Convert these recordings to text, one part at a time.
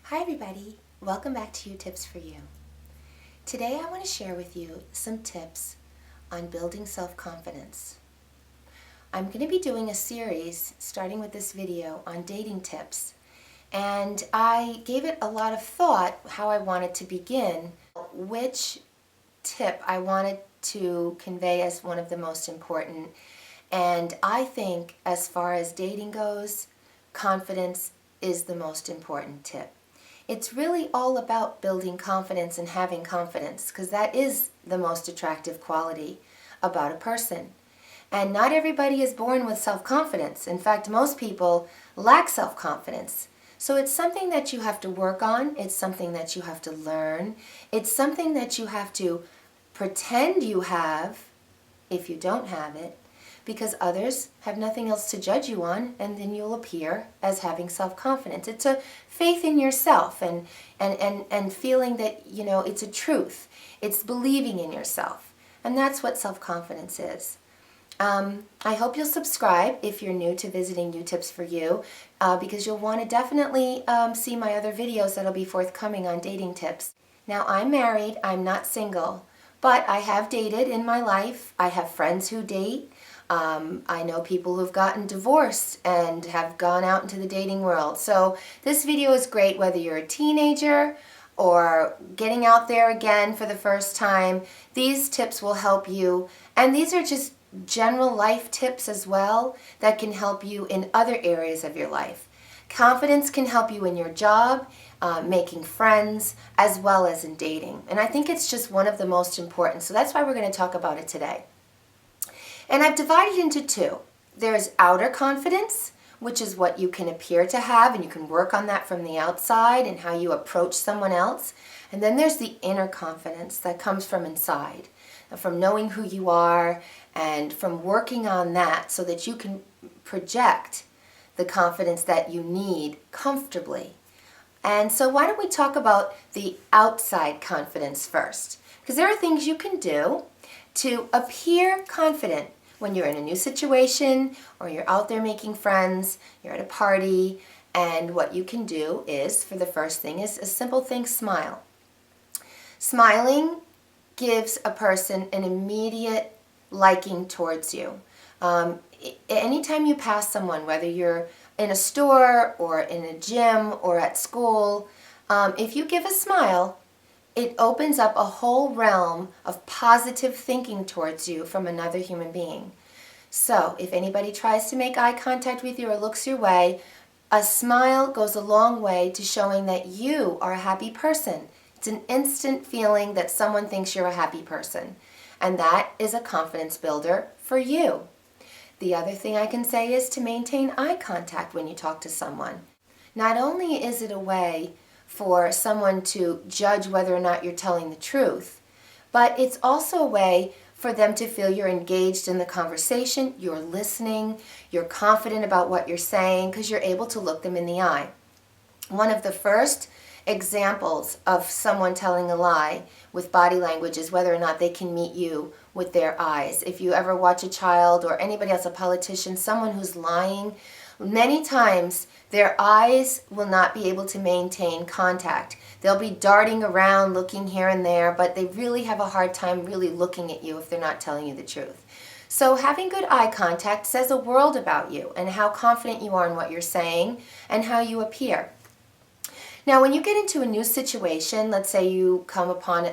Hi everybody, welcome back to You Tips for You. Today I want to share with you some tips on building self-confidence. I'm going to be doing a series starting with this video on dating tips, and I gave it a lot of thought how I wanted to begin, which tip I wanted to convey as one of the most important. And I think as far as dating goes, confidence is the most important tip. It's really all about building confidence and having confidence, because that is the most attractive quality about a person. And not everybody is born with self-confidence. In fact, most people lack self-confidence. So it's something that you have to work on. It's something that you have to learn. It's something that you have to pretend you have if you don't have it, because others have nothing else to judge you on, and then you'll appear as having self-confidence. It's a faith in yourself and feeling that, it's a truth. It's believing in yourself. And that's what self-confidence is. I hope you'll subscribe if you're new to visiting You Tips for You, because you'll want to definitely see my other videos that'll be forthcoming on dating tips. Now, I'm married. I'm not single, but I have dated in my life. I have friends who date. I know people who've gotten divorced and have gone out into the dating world. So this video is great whether you're a teenager or getting out there again for the first time. These tips will help you, and these are just general life tips as well that can help you in other areas of your life. Confidence can help you in your job, making friends, as well as in dating. And I think it's just one of the most important. So that's why we're going to talk about it today. And I've divided into two. There's outer confidence, which is what you can appear to have, and you can work on that from the outside and how you approach someone else. And then there's the inner confidence that comes from inside, from knowing who you are and from working on that so that you can project the confidence that you need comfortably. And so why don't we talk about the outside confidence first? Because there are things you can do to appear confident when you're in a new situation or you're out there making friends, you're at a party, and what you can do is, for the first thing, is a simple thing: smile. Smiling gives a person an immediate liking towards you. Anytime you pass someone, whether you're in a store or in a gym or at school, if you give a smile, it opens up a whole realm of positive thinking towards you from another human being. So if anybody tries to make eye contact with you or looks your way, a smile goes a long way to showing that you are a happy person. It's an instant feeling that someone thinks you're a happy person. And that is a confidence builder for you. The other thing I can say is to maintain eye contact when you talk to someone. Not only is it a way for someone to judge whether or not you're telling the truth, but it's also a way for them to feel you're engaged in the conversation, you're listening, you're confident about what you're saying, because you're able to look them in the eye. One of the first examples of someone telling a lie with body language is whether or not they can meet you with their eyes. If you ever watch a child or anybody else, a politician, someone who's lying, many times their eyes will not be able to maintain contact. They'll be darting around, looking here and there, but they really have a hard time really looking at you if they're not telling you the truth. So having good eye contact says a world about you and how confident you are in what you're saying and how you appear. Now, when you get into a new situation, let's say you come upon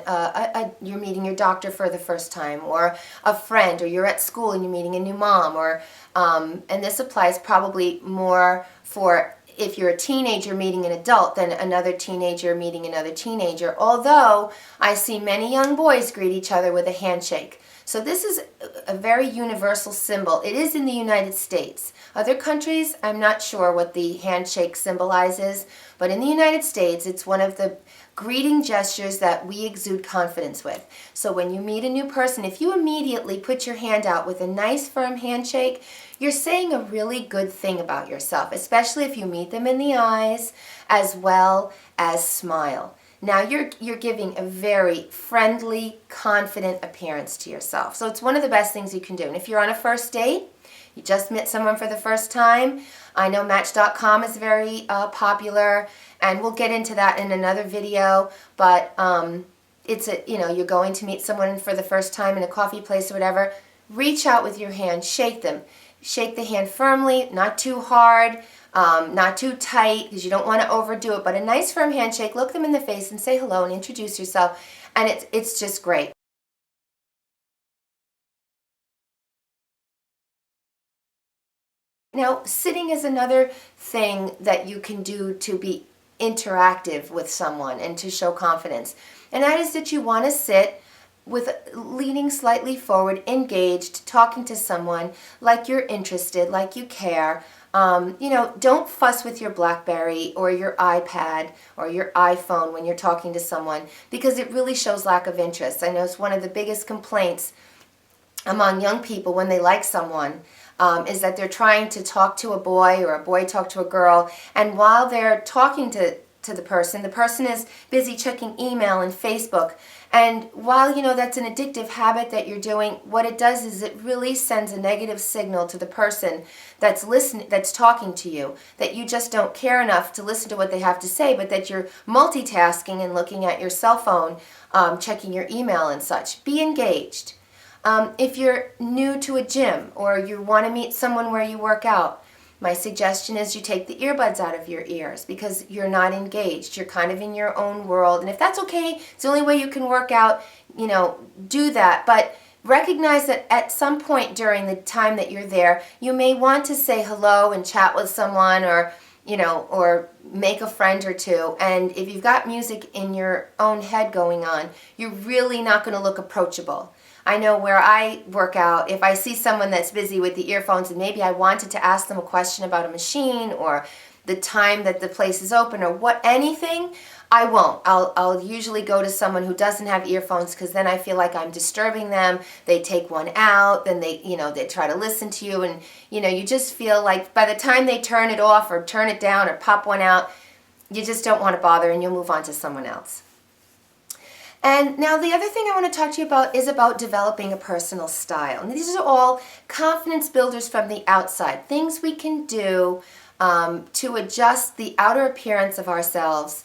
you're meeting your doctor for the first time, or a friend, or you're at school and you're meeting a new mom, or and this applies probably more for if you're a teenager meeting an adult than another teenager meeting another teenager, although I see many young boys greet each other with a handshake. So this is a very universal symbol. It is in the United States. Other countries, I'm not sure what the handshake symbolizes, but in the United States, it's one of the greeting gestures that we exude confidence with. So when you meet a new person, if you immediately put your hand out with a nice firm handshake, you're saying a really good thing about yourself, especially if you meet them in the eyes as well as smile. Now you're giving a very friendly, confident appearance to yourself. So it's one of the best things you can do. And if you're on a first date, you just met someone for the first time, I know Match.com is very popular, and we'll get into that in another video, but it's you're going to meet someone for the first time in a coffee place or whatever. Reach out with your hand, shake them. Shake the hand firmly, not too hard, not too tight, because you don't want to overdo it, but a nice firm handshake. Look them in the face and say hello and introduce yourself, and it's just great. Now, sitting is another thing that you can do to be interactive with someone and to show confidence, and that is that you want to sit with leaning slightly forward, engaged, talking to someone like you're interested, like you care. Don't fuss with your BlackBerry or your iPad or your iPhone when you're talking to someone, because it really shows lack of interest. I know it's one of the biggest complaints among young people when they like someone, is that they're trying to talk to a boy or a boy talk to a girl, and while they're talking to the person is busy checking email and Facebook. And while that's an addictive habit that you're doing, what it does is it really sends a negative signal to the person that's listening, that's talking to you, that you just don't care enough to listen to what they have to say, but that you're multitasking and looking at your cell phone, checking your email and such. Be engaged. If you're new to a gym or you want to meet someone where you work out, my suggestion is you take the earbuds out of your ears, because you're not engaged. You're kind of in your own world. And if that's okay, it's the only way you can work out, do that. But recognize that at some point during the time that you're there, you may want to say hello and chat with someone, or make a friend or two. And if you've got music in your own head going on, you're really not going to look approachable. I know where I work out, if I see someone that's busy with the earphones and maybe I wanted to ask them a question about a machine or the time that the place is open or anything, I won't. I'll usually go to someone who doesn't have earphones, because then I feel like I'm disturbing them. They take one out, then they try to listen to you, and you just feel like by the time they turn it off or turn it down or pop one out, you just don't want to bother, and you'll move on to someone else. And now the other thing I want to talk to you about is about developing a personal style. And these are all confidence builders from the outside, things we can do to adjust the outer appearance of ourselves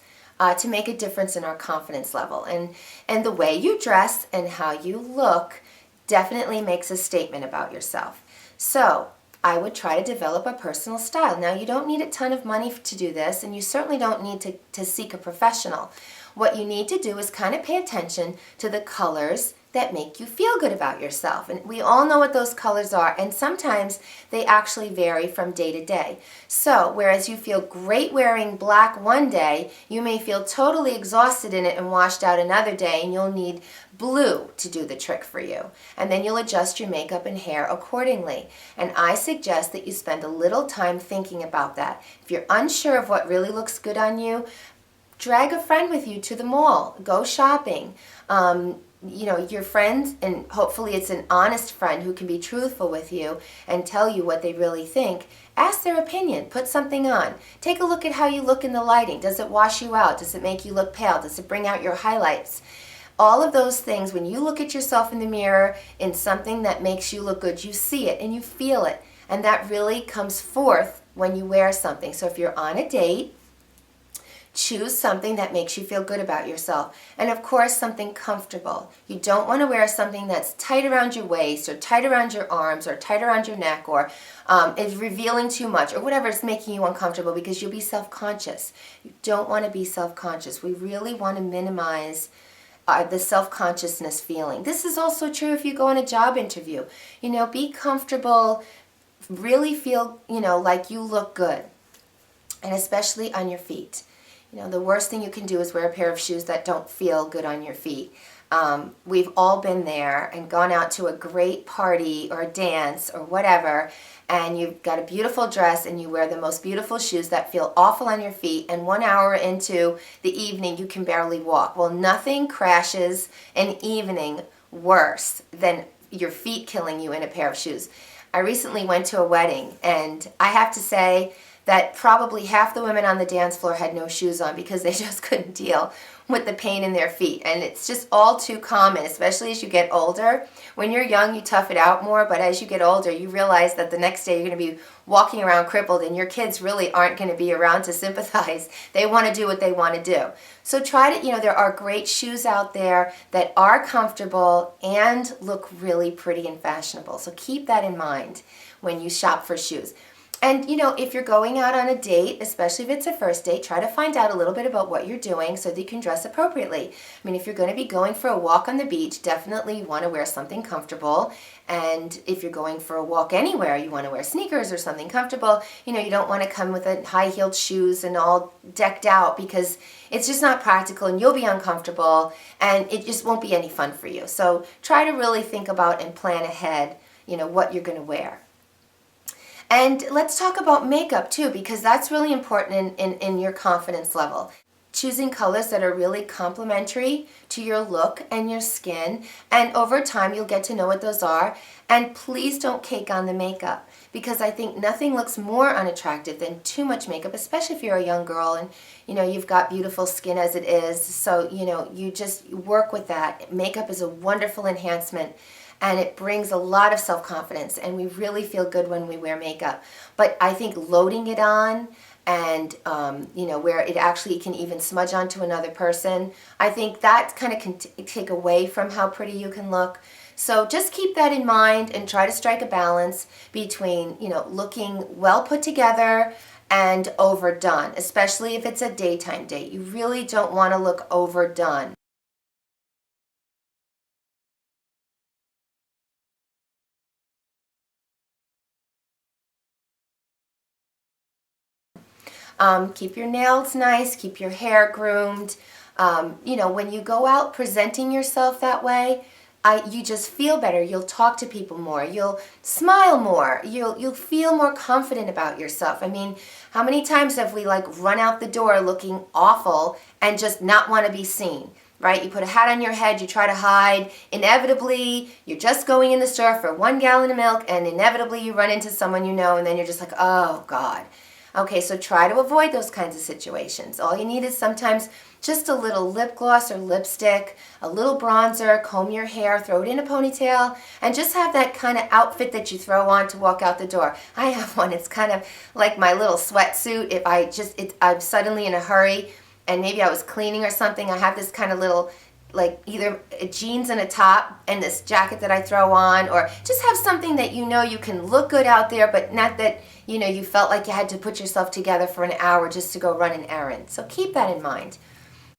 to make a difference in our confidence level. And the way you dress and how you look definitely makes a statement about yourself. So I would try to develop a personal style. Now, you don't need a ton of money to do this, and you certainly don't need to seek a professional. What you need to do is kind of pay attention to the colors that make you feel good about yourself. And we all know what those colors are, and sometimes they actually vary from day to day. So, whereas you feel great wearing black one day, you may feel totally exhausted in it and washed out another day, and you'll need blue to do the trick for you. And then you'll adjust your makeup and hair accordingly. And I suggest that you spend a little time thinking about that. If you're unsure of what really looks good on you, drag a friend with you to the mall. Go shopping. Your friends, and hopefully it's an honest friend who can be truthful with you and tell you what they really think. Ask their opinion. Put something on. Take a look at how you look in the lighting. Does it wash you out? Does it make you look pale? Does it bring out your highlights? All of those things, when you look at yourself in the mirror in something that makes you look good, you see it and you feel it. And that really comes forth when you wear something. So if you're on a date, choose something that makes you feel good about yourself. And of course, something comfortable. You don't want to wear something that's tight around your waist or tight around your arms or tight around your neck, or is revealing too much, or whatever is making you uncomfortable, because you'll be self-conscious. You don't want to be self-conscious. We really want to minimize the self-consciousness feeling. This is also true if you go on a job interview. Be comfortable, really feel, like you look good, and especially on your feet. The worst thing you can do is wear a pair of shoes that don't feel good on your feet. We've all been there and gone out to a great party or a dance or whatever, and you've got a beautiful dress and you wear the most beautiful shoes that feel awful on your feet, and 1 hour into the evening you can barely walk. Well, nothing crashes an evening worse than your feet killing you in a pair of shoes. I recently went to a wedding, and I have to say that probably half the women on the dance floor had no shoes on because they just couldn't deal with the pain in their feet. And it's just all too common, especially as you get older. When you're young, you tough it out more, but as you get older, you realize that the next day you're going to be walking around crippled, and your kids really aren't going to be around to sympathize. They want to do what they want to do. So try to, there are great shoes out there that are comfortable and look really pretty and fashionable. So keep that in mind when you shop for shoes. And, if you're going out on a date, especially if it's a first date, try to find out a little bit about what you're doing so that you can dress appropriately. I mean, if you're going to be going for a walk on the beach, definitely you want to wear something comfortable. And if you're going for a walk anywhere, you want to wear sneakers or something comfortable. You don't want to come with high-heeled shoes and all decked out, because it's just not practical and you'll be uncomfortable and it just won't be any fun for you. So try to really think about and plan ahead, what you're going to wear. And let's talk about makeup too, because that's really important in your confidence level. Choosing colors that are really complementary to your look and your skin, and over time you'll get to know what those are. And please don't cake on the makeup, because I think nothing looks more unattractive than too much makeup, especially if you're a young girl and you've got beautiful skin as it is. So you just work with that. Makeup is a wonderful enhancement, and it brings a lot of self-confidence, and we really feel good when we wear makeup. But I think loading it on and, where it actually can even smudge onto another person, I think that kind of can take away from how pretty you can look. So just keep that in mind and try to strike a balance between, looking well put together and overdone, especially if it's a daytime date. You really don't want to look overdone. Keep your nails nice, keep your hair groomed. When you go out presenting yourself that way, you just feel better. You'll talk to people more. You'll smile more. You'll feel more confident about yourself. I mean, how many times have we run out the door looking awful and just not want to be seen? Right? You put a hat on your head, you try to hide. Inevitably, you're just going in the store for 1 gallon of milk, and inevitably you run into someone you know, and then you're just like, oh God. Okay, so try to avoid those kinds of situations. All you need is sometimes just a little lip gloss or lipstick, a little bronzer, comb your hair, throw it in a ponytail, and just have that kind of outfit that you throw on to walk out the door. I have one. It's kind of like my little sweatsuit. If I'm suddenly in a hurry and maybe I was cleaning or something, I have this kind of little, either jeans and a top and this jacket that I throw on, or just have something that you can look good out there, but not that you felt like you had to put yourself together for an hour just to go run an errand. So keep that in mind.